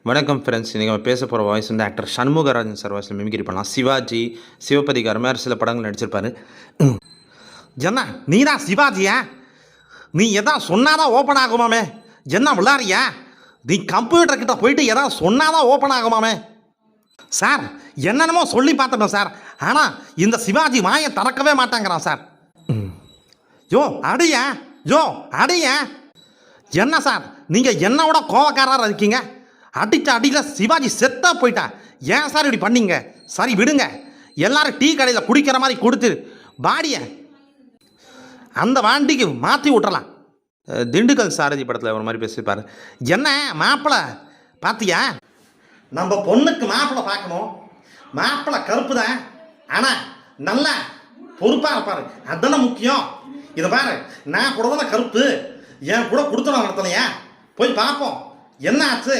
வணக்கம் ஃப்ரெண்ட்ஸ். இன்றைக்கி நம்ம பேச போகிற வாய்ஸ் வந்து ஆக்டர் சண்முகராஜன் சார் வாய்ஸில் மிமிக்ரி பண்ணலாம். சிவாஜி, சிவபதிகாரமாக சில படங்கள் நடிச்சிருப்பார். என்ன நீ தான் சிவாஜியா? நீ எதாவது சொன்னாதான் ஓப்பன் ஆகுமாமே. என்ன விளாட்றியா? நீ கம்ப்யூட்டர் கிட்ட போயிட்டு எதாவது சொன்னாதான் ஓப்பன் ஆகுமாமே. சார் என்னென்னமோ சொல்லி பார்த்துட்டோம் சார், ஆனால் இந்த சிவாஜி வாயை திறக்கவே மாட்டேங்கிறான் சார். யோ அடியா, யோ அடியா. என்ன சார் நீங்கள் என்னோட கோவக்காரராக இருக்கீங்க? அடித்த அடியில் சிவாஜி செத்தா போயிட்டா. ஏன் சார் இப்படி பண்ணீங்க? சரி விடுங்க, எல்லாரும் டீ கடையில் குடிக்கிற மாதிரி கொடுத்து பாடியை அந்த வாண்டிக்கு மாற்றி விட்டுறலாம். திண்டுக்கல் சாரதி படத்தில் ஒரு மாதிரி பேசியிருப்பார். என்ன மாப்பிள்ளை பார்த்தியா? நம்ம பொண்ணுக்கு மாப்பிள்ளை பார்க்கணும். மாப்பிள்ளை கருப்பு தான், ஆனால் நல்லா பொறுப்பாக இருப்பார், அதுதானே முக்கியம். இதை பாரு, நான் கூட தானே கருப்பு, என் கூட கொடுத்தன நடத்தலையா? போய் பார்ப்போம் என்ன ஆச்சு.